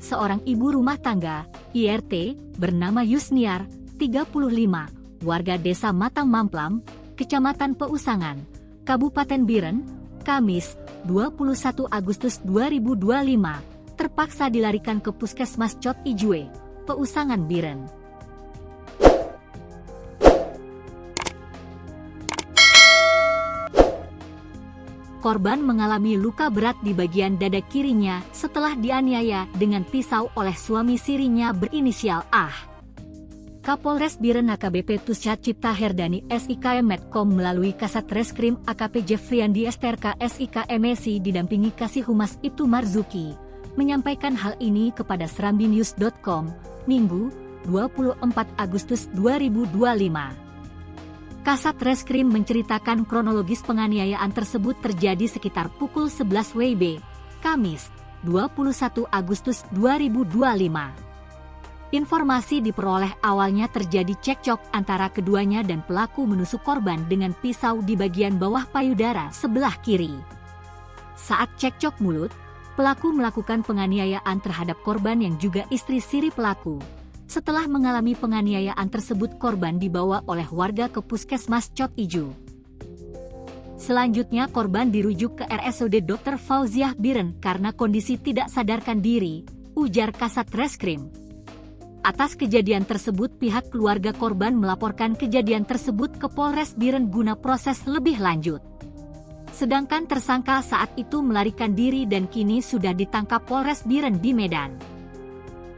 seorang ibu rumah tangga, IRT, bernama Yusniar, 35, warga desa Matang Mamplam, Kecamatan Peusangan, Kabupaten Biren, Kamis, 21 Agustus 2025, terpaksa dilarikan ke Puskesmas Cot Ijue, Peusangan Biren. Korban mengalami luka berat di bagian dada kirinya setelah dianiaya dengan pisau oleh suami sirinya berinisial A. Kapolres Biren AKBP Tusyat Cipta Herdani SIK Medkom melalui Kasat Reskrim AKP Jeffriandi STRK SIK MESI didampingi Kasih Humas Ibtu Marzuki, menyampaikan hal ini kepada serambinews.com, Minggu, 24 Agustus 2025. Kasat Reskrim menceritakan kronologis penganiayaan tersebut terjadi sekitar pukul 11 WIB, Kamis, 21 Agustus 2025. Informasi diperoleh awalnya terjadi cekcok antara keduanya dan pelaku menusuk korban dengan pisau di bagian bawah payudara sebelah kiri. Saat cekcok mulut, pelaku melakukan penganiayaan terhadap korban yang juga istri siri pelaku. Setelah mengalami penganiayaan tersebut, korban dibawa oleh warga ke Puskesmas Cot Iju. Selanjutnya korban dirujuk ke RSUD Dr. Fauziah Biren karena kondisi tidak sadarkan diri, ujar Kasat Reskrim. Atas kejadian tersebut, pihak keluarga korban melaporkan kejadian tersebut ke Polres Biren guna proses lebih lanjut. Sedangkan tersangka saat itu melarikan diri dan kini sudah ditangkap Polres Biren di Medan.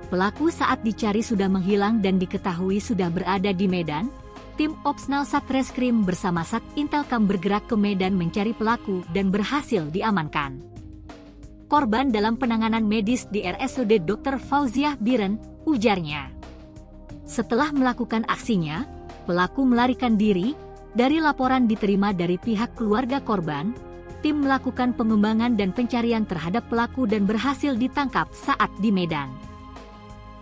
Pelaku saat dicari sudah menghilang dan diketahui sudah berada di Medan. Tim Opsnal Satreskrim bersama Satintelkam bergerak ke Medan mencari pelaku dan berhasil diamankan. Korban dalam penanganan medis di RSUD Dr. Fauziah Biren, ujarnya. Setelah melakukan aksinya, pelaku melarikan diri. Dari laporan diterima dari pihak keluarga korban, tim melakukan pengembangan dan pencarian terhadap pelaku dan berhasil ditangkap saat di Medan.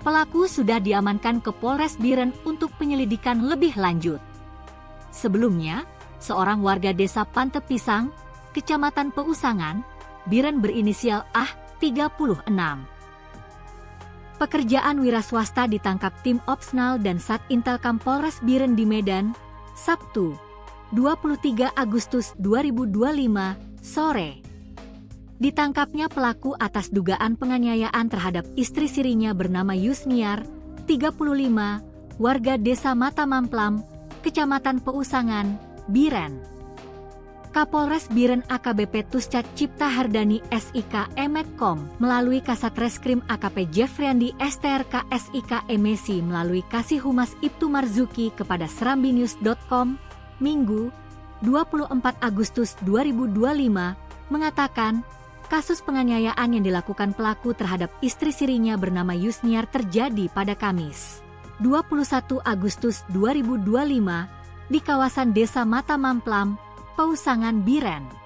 Pelaku sudah diamankan ke Polres Biren untuk penyelidikan lebih lanjut. Sebelumnya, seorang warga desa Pantep Pisang, Kecamatan Peusangan, Biren berinisial A, 36. Pekerjaan wira swasta ditangkap tim Opsnal dan Satintelkam Polres Biren di Medan, Sabtu, 23 Agustus 2025, sore. Ditangkapnya pelaku atas dugaan penganiayaan terhadap istri sirinya bernama Yusniar, 35, warga desa Mata Mamplam, Kecamatan Peusangan, Biren. Kapolres Biren AKBP Tusyat Cipta Herdani SIK Medkom melalui Kasat Reskrim AKP Jeffriandi STRK SIK MESI melalui Kasih Humas Ibtu Marzuki kepada serambinews.com, Minggu, 24 Agustus 2025, mengatakan, kasus penganiayaan yang dilakukan pelaku terhadap istri sirinya bernama Yusniar terjadi pada Kamis, 21 Agustus 2025, di kawasan Desa Mata Mamplam, Peusangan Biren.